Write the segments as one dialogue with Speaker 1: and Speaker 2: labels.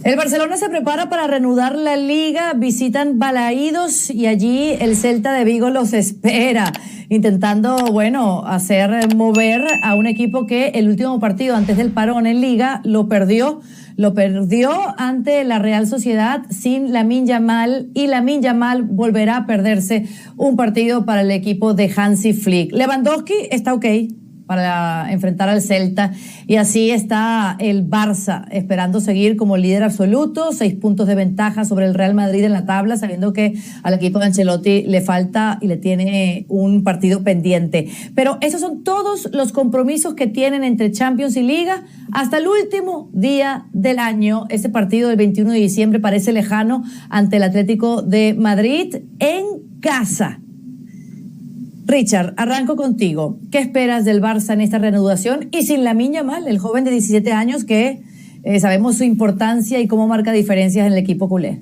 Speaker 1: El Barcelona se prepara para reanudar la liga, visitan Balaídos y allí el Celta de Vigo los espera, intentando, hacer mover a un equipo que el último partido antes del parón en liga lo perdió ante la Real Sociedad sin Lamine Yamal, y Lamine Yamal volverá a perderse un partido para el equipo de Hansi Flick. Lewandowski está ok para enfrentar al Celta, y así está el Barça esperando seguir como líder absoluto, 6 puntos de ventaja sobre el Real Madrid en la tabla, sabiendo que al equipo de Ancelotti le falta y le tiene un partido pendiente. Pero esos son todos los compromisos que tienen entre Champions y Liga hasta el último día del año. Este partido del 21 de diciembre parece lejano ante el Atlético de Madrid en casa. Richard, arranco contigo. ¿Qué esperas del Barça en esta reanudación? Y sin Lamine Yamal, el joven de 17 años que sabemos su importancia y cómo marca diferencias en el equipo culé.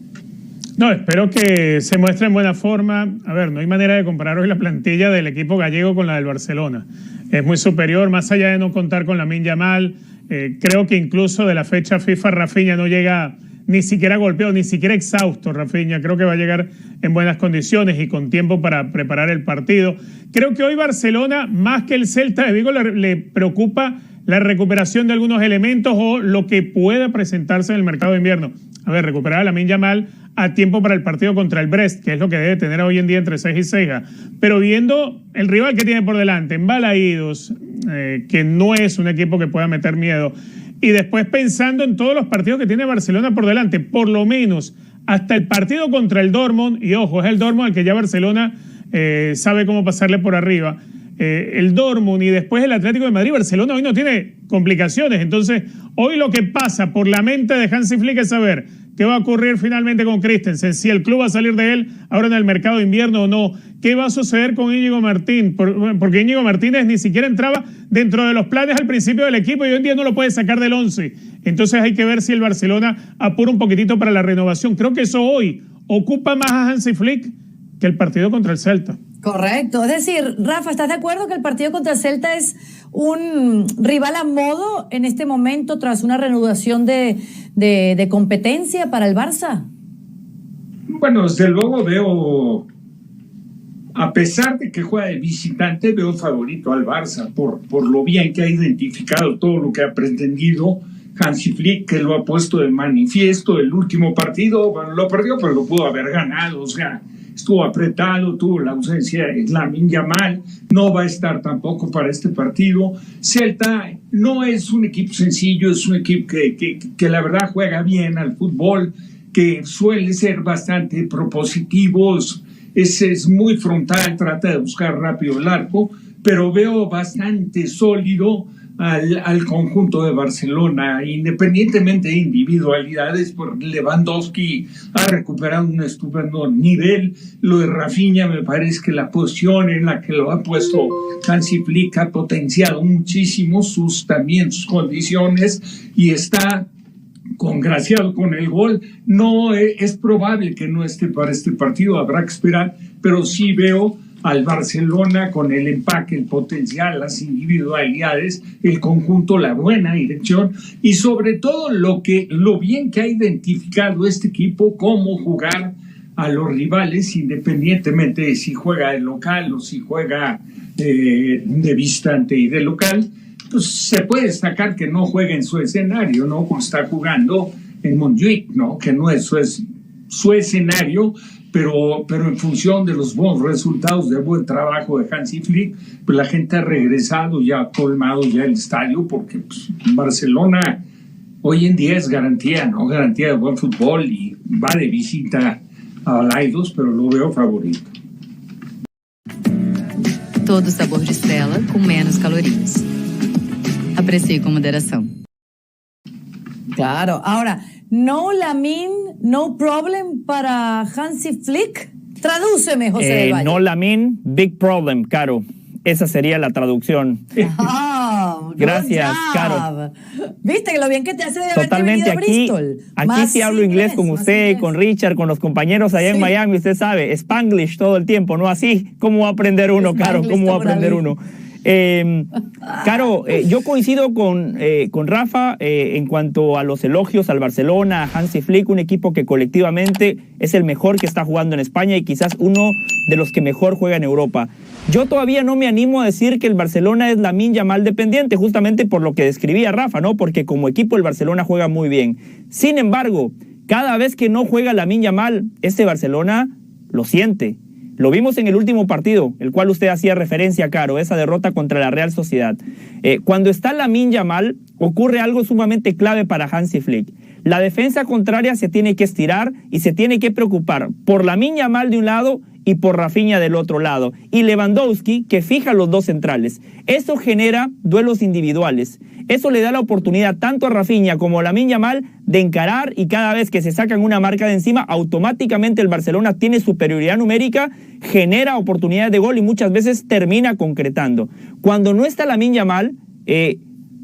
Speaker 2: No, espero que se muestre en buena forma. A ver, no hay manera de comparar hoy la plantilla del equipo gallego con la del Barcelona. Es muy superior, más allá de no contar con Lamine Yamal. Creo que incluso de la fecha FIFA Rafinha no llega ni siquiera golpeado, ni siquiera exhausto Rafinha. Creo que va a llegar en buenas condiciones y con tiempo para preparar el partido. Creo que hoy Barcelona, más que el Celta de Vigo, le preocupa la recuperación de algunos elementos o lo que pueda presentarse en el mercado de invierno. A ver, recuperar a Lamine Yamal a tiempo para el partido contra el Brest, que es lo que debe tener hoy en día entre ceja y ceja. Pero viendo el rival que tiene por delante, en Balaídos, que no es un equipo que pueda meter miedo, y después pensando en todos los partidos que tiene Barcelona por delante, por lo menos hasta el partido contra el Dortmund, y ojo, es el Dortmund al que ya Barcelona sabe cómo pasarle por arriba, el Dortmund y después el Atlético de Madrid. Barcelona hoy no tiene complicaciones, entonces hoy lo que pasa por la mente de Hansi Flick es saber qué va a ocurrir finalmente con Christensen, si el club va a salir de él ahora en el mercado de invierno o no, qué va a suceder con Íñigo Martín, porque Íñigo Martínez ni siquiera entraba dentro de los planes al principio del equipo y hoy en día no lo puede sacar del 11, entonces hay que ver si el Barcelona apura un poquitito para la renovación. Creo que eso hoy ocupa más a Hansi Flick que el partido contra el Celta.
Speaker 1: Correcto, es decir, Rafa, ¿estás de acuerdo que el partido contra el Celta es un rival a modo en este momento tras una reanudación de competencia para el Barça?
Speaker 3: Bueno, desde luego veo, a pesar de que juega de visitante, veo favorito al Barça por lo bien que ha identificado todo lo que ha pretendido Hansi Flick, que lo ha puesto de manifiesto. El último partido, bueno, lo perdió, pero lo pudo haber ganado, o sea, estuvo apretado, tuvo la ausencia de Lamine Yamal, no va a estar tampoco para este partido. Celta no es un equipo sencillo, es un equipo que la verdad juega bien al fútbol, que suele ser bastante propositivo, es muy frontal, trata de buscar rápido el arco, pero veo bastante sólido al conjunto de Barcelona, independientemente de individualidades. Por Lewandowski ha recuperado un estupendo nivel. Lo de Rafinha, me parece que la posición en la que lo ha puesto Hansi Flick ha potenciado muchísimo sus condiciones y está congraciado con el gol. No es probable que no esté para este partido, habrá que esperar, pero sí veo al Barcelona con el empaque, el potencial, las individualidades, el conjunto, la buena dirección y sobre todo lo bien que ha identificado este equipo, cómo jugar a los rivales independientemente de si juega de local o si juega de visitante y de local. Pues se puede destacar que no juega en su escenario, ¿no? Como está jugando en Montjuic, ¿no? Que no es su escenario, pero en función de los buenos resultados, del buen trabajo de Hansi Flick, pues la gente ha regresado, ya ha colmado ya el estadio, porque pues, Barcelona hoy en día es garantía, ¿no? Garantía de buen fútbol y va de visita a Balaídos, pero lo veo favorito.
Speaker 4: Todo sabor de Stella com menos calorias. Aprecie con moderación.
Speaker 1: Claro, ahora, no Lamine, no problem para Hansi Flick. Tradúceme, José del Valle.
Speaker 5: No Lamine, big problem, Caro. Esa sería la traducción.
Speaker 1: Oh,
Speaker 5: gracias, Caro.
Speaker 1: Viste que lo bien que te hace de
Speaker 5: totalmente
Speaker 1: haberte venido a Bristol.
Speaker 5: Aquí sí hablo inglés con usted, con Richard, con los compañeros allá en Miami. Usted sabe, Spanglish todo el tiempo, ¿no? Así, ¿cómo va a aprender uno, Caro? ¿Cómo va a aprender uno? Caro, yo coincido con Rafa en cuanto a los elogios al Barcelona, a Hansi Flick, un equipo que colectivamente es el mejor que está jugando en España y quizás uno de los que mejor juega en Europa. Yo todavía no me animo a decir que el Barcelona es Lamine Yamal dependiente, justamente por lo que describía Rafa, ¿no? Porque como equipo el Barcelona juega muy bien. Sin embargo, cada vez que no juega Lamine Yamal, este Barcelona lo siente. Lo vimos en el último partido, el cual usted hacía referencia, Caro, esa derrota contra la Real Sociedad. Cuando está Lamine Yamal, ocurre algo sumamente clave para Hansi Flick. La defensa contraria se tiene que estirar y se tiene que preocupar por Lamine Yamal de un lado y por Rafinha del otro lado. Y Lewandowski, que fija los dos centrales. Eso genera duelos individuales. Eso le da la oportunidad tanto a Rafinha como a Lamine Yamal de encarar, y cada vez que se sacan una marca de encima, automáticamente el Barcelona tiene superioridad numérica, genera oportunidades de gol y muchas veces termina concretando. Cuando no está Lamine Yamal,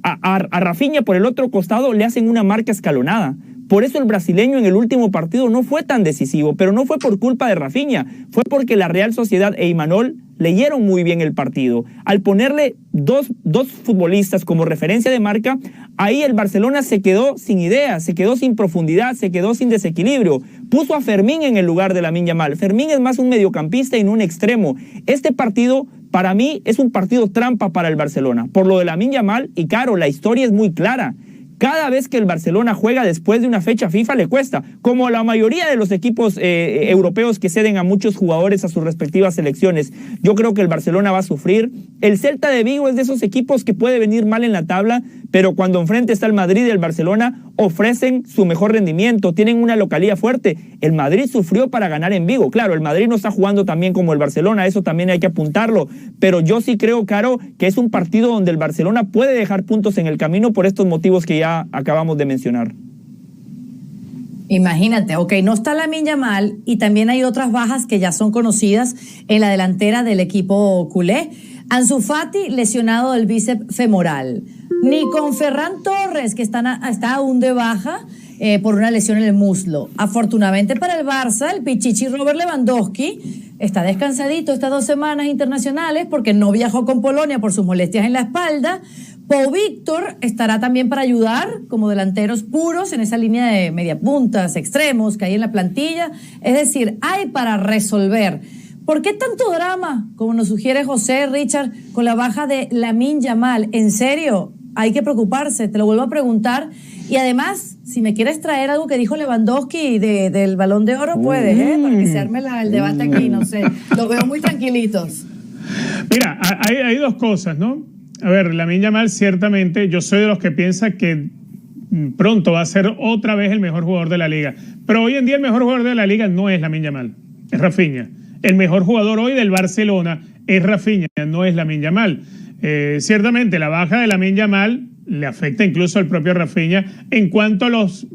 Speaker 5: a Rafinha por el otro costado le hacen una marca escalonada. Por eso el brasileño en el último partido no fue tan decisivo, pero no fue por culpa de Rafinha, fue porque la Real Sociedad e Imanol leyeron muy bien el partido. Al ponerle dos futbolistas como referencia de marca, ahí el Barcelona se quedó sin ideas, se quedó sin profundidad, se quedó sin desequilibrio. Puso a Fermín en el lugar de Lamine Yamal. Fermín es más un mediocampista y no un extremo. Este partido, para mí, es un partido trampa para el Barcelona. Por lo de Lamine Yamal, y Caro, la historia es muy clara. Cada vez que el Barcelona juega después de una fecha FIFA le cuesta, como la mayoría de los equipos europeos que ceden a muchos jugadores a sus respectivas selecciones. Yo creo que el Barcelona va a sufrir. El Celta de Vigo es de esos equipos que puede venir mal en la tabla, pero cuando enfrente está el Madrid y el Barcelona ofrecen su mejor rendimiento, tienen una localía fuerte. El Madrid sufrió para ganar en Vigo. Claro, el Madrid no está jugando tan bien como el Barcelona, eso también hay que apuntarlo, pero yo sí creo, Caro, que es un partido donde el Barcelona puede dejar puntos en el camino por estos motivos que ya acabamos de mencionar.
Speaker 1: Imagínate, ok, no está Lamine Yamal y también hay otras bajas que ya son conocidas en la delantera del equipo culé. Ansu Fati, lesionado del bíceps femoral. Ni con Ferran Torres, que está aún de baja por una lesión en el muslo. Afortunadamente para el Barça, el pichichi Robert Lewandowski está descansadito estas 2 semanas internacionales porque no viajó con Polonia por sus molestias en la espalda. Pau Víctor estará también para ayudar como delanteros puros en esa línea de mediapuntas, extremos que hay en la plantilla. Es decir, hay para resolver. ¿Por qué tanto drama, como nos sugiere José, Richard, con la baja de Lamine Yamal? ¿En serio? Hay que preocuparse, te lo vuelvo a preguntar. Y además, si me quieres traer algo que dijo Lewandowski del Balón de Oro, puedes, para que se arme el debate aquí, no sé. Los veo muy tranquilitos.
Speaker 2: Mira, hay 2 cosas, ¿no? A ver, Lamine Yamal ciertamente, yo soy de los que piensa que pronto va a ser otra vez el mejor jugador de la liga. Pero hoy en día el mejor jugador de la liga no es Lamine Yamal, es Rafinha. El mejor jugador hoy del Barcelona es Rafinha, no es Lamine Yamal. Ciertamente la baja de Lamine Yamal le afecta incluso al propio Rafinha en cuanto a los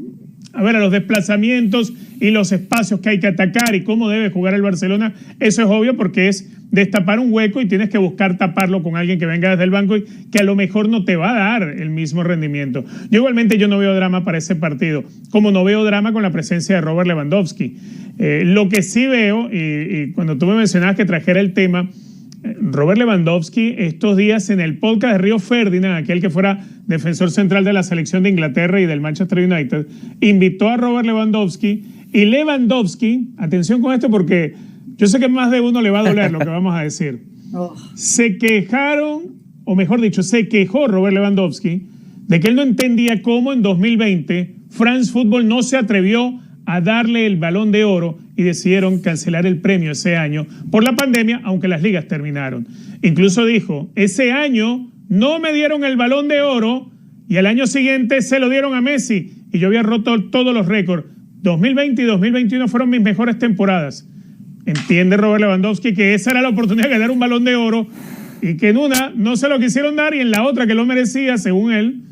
Speaker 2: desplazamientos y los espacios que hay que atacar y cómo debe jugar el Barcelona. Eso es obvio porque es destapar un hueco y tienes que buscar taparlo con alguien que venga desde el banco y que a lo mejor no te va a dar el mismo rendimiento. Yo no veo drama para ese partido, como no veo drama con la presencia de Robert Lewandowski. Lo que sí veo, y cuando tú me mencionabas que trajera el tema, Robert Lewandowski estos días en el podcast de Río Ferdinand, aquel que fuera defensor central de la selección de Inglaterra y del Manchester United, invitó a Robert Lewandowski y Lewandowski, atención con esto porque yo sé que más de uno le va a doler lo que vamos a decir. Se quejó Robert Lewandowski de que él no entendía cómo en 2020 France Football no se atrevió a darle el Balón de Oro y decidieron cancelar el premio ese año por la pandemia, aunque las ligas terminaron. Incluso dijo, ese año no me dieron el Balón de Oro y al año siguiente se lo dieron a Messi y yo había roto todos los récords. 2020 y 2021 fueron mis mejores temporadas. Entiende Robert Lewandowski que esa era la oportunidad de ganar un Balón de Oro y que en una no se lo quisieron dar y en la otra que lo merecía, según él,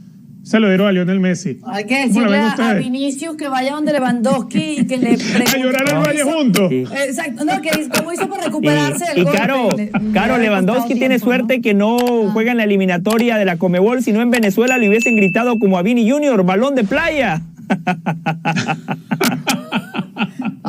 Speaker 2: se lo dieron a Lionel Messi.
Speaker 1: Hay que decirle a Vinicius que vaya donde Lewandowski y que le pregunte.
Speaker 2: A llorar al valle juntos.
Speaker 1: Sí. Exacto, no, que cómo hizo para recuperarse del golpe.
Speaker 5: Claro, Lewandowski tiene suerte que no juega en la eliminatoria de la Conmebol, sino en Venezuela le hubiesen gritado como a Vini Junior, balón de playa.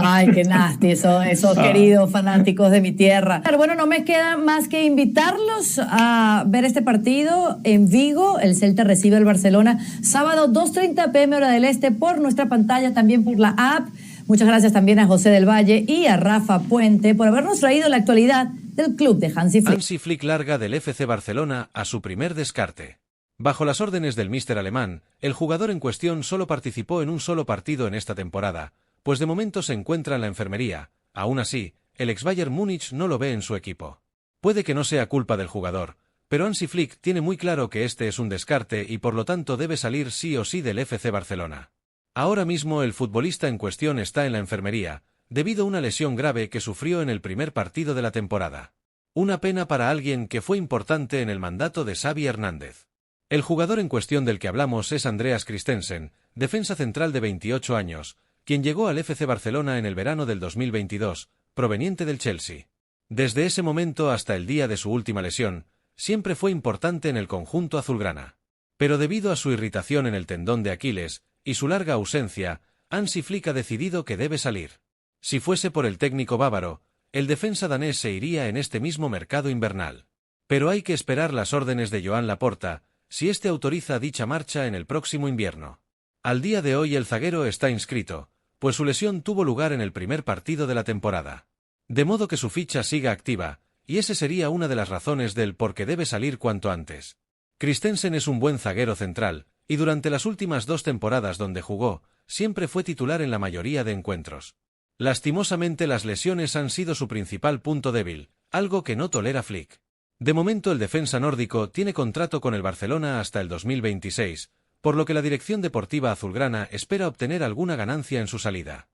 Speaker 1: Ay, qué nasty, esos queridos fanáticos de mi tierra. Pero bueno, no me queda más que invitarlos a ver este partido en Vigo. El Celta recibe al Barcelona sábado 2:30 p.m. hora del este por nuestra pantalla, también por la app. Muchas gracias también a José del Valle y a Rafa Puente por habernos traído la actualidad del club de Hansi Flick.
Speaker 6: Hansi Flick larga del FC Barcelona a su primer descarte. Bajo las órdenes del míster alemán, el jugador en cuestión solo participó en un solo partido en esta temporada, pues de momento se encuentra en la enfermería. Aún así, el ex Bayern Múnich no lo ve en su equipo. Puede que no sea culpa del jugador, pero Hansi Flick tiene muy claro que este es un descarte y por lo tanto debe salir sí o sí del FC Barcelona. Ahora mismo el futbolista en cuestión está en la enfermería, debido a una lesión grave que sufrió en el primer partido de la temporada. Una pena para alguien que fue importante en el mandato de Xavi Hernández. El jugador en cuestión del que hablamos es Andreas Christensen, defensa central de 28 años, quien llegó al FC Barcelona en el verano del 2022, proveniente del Chelsea. Desde ese momento hasta el día de su última lesión, siempre fue importante en el conjunto azulgrana. Pero debido a su irritación en el tendón de Aquiles y su larga ausencia, Hansi Flick ha decidido que debe salir. Si fuese por el técnico bávaro, el defensa danés se iría en este mismo mercado invernal. Pero hay que esperar las órdenes de Joan Laporta, si este autoriza dicha marcha en el próximo invierno. Al día de hoy el zaguero está inscrito, pues su lesión tuvo lugar en el primer partido de la temporada. De modo que su ficha siga activa, y ese sería una de las razones del por qué debe salir cuanto antes. Christensen es un buen zaguero central, y durante las últimas 2 temporadas donde jugó, siempre fue titular en la mayoría de encuentros. Lastimosamente las lesiones han sido su principal punto débil, algo que no tolera Flick. De momento el defensa nórdico tiene contrato con el Barcelona hasta el 2026, por lo que la dirección deportiva azulgrana espera obtener alguna ganancia en su salida.